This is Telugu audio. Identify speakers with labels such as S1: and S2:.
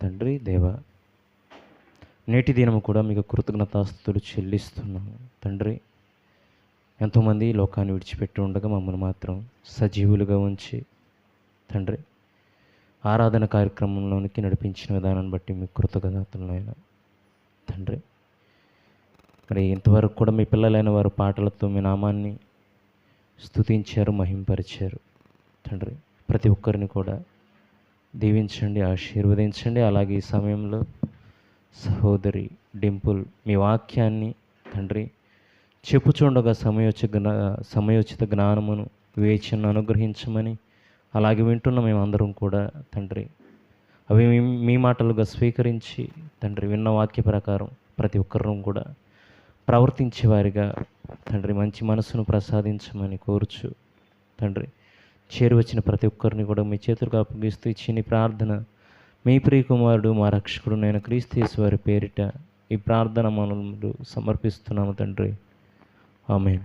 S1: తండ్రి దేవ, నేటి దినము కూడా మీకు కృతజ్ఞతాస్తుతులు చెల్లిస్తున్నాము తండ్రి. ఎంతోమంది లోకాన్ని విడిచిపెట్టి ఉండగా మమ్మల్ని మాత్రం సజీవులుగా ఉంచి తండ్రి ఆరాధన కార్యక్రమంలోనికి నడిపించిన విధానాన్ని బట్టి మీకు కృతజ్ఞతలైన తండ్రి. మరి ఇంతవరకు కూడా మీ పిల్లలైన వారు పాటలతో మీ నామాన్ని స్తుతించారు, మహింపరిచారు తండ్రి. ప్రతి ఒక్కరిని కూడా దీవించండి, ఆశీర్వదించండి. అలాగే ఈ సమయంలో సహోదరి డింపుల్ మీ వాక్యాన్ని తండ్రి చెప్పుచుండగా సమయోచిత జ్ఞానమును వివేచనను అనుగ్రహించమని, అలాగే వింటున్న మేమందరం కూడా తండ్రి అవి మీ మాటలుగా స్వీకరించి తండ్రి విన్న వాక్య ప్రకారం ప్రతి ఒక్కరూ కూడా ప్రవర్తించేవారిగా తండ్రి మంచి మనసును ప్రసాదించమని కోరుచు తండ్రి, చేరువచ్చిన ప్రతి ఒక్కరిని కూడా మీ చేతులకు అప్పగిస్తూ ఇచ్చిన ప్రార్థన మీ ప్రియకుమారుడు మా రక్షకుడు నేను క్రీస్తు యేసు వారి పేరిట ఈ ప్రార్థన మనము సమర్పిస్తున్నాము తండ్రి. ఆమేన్.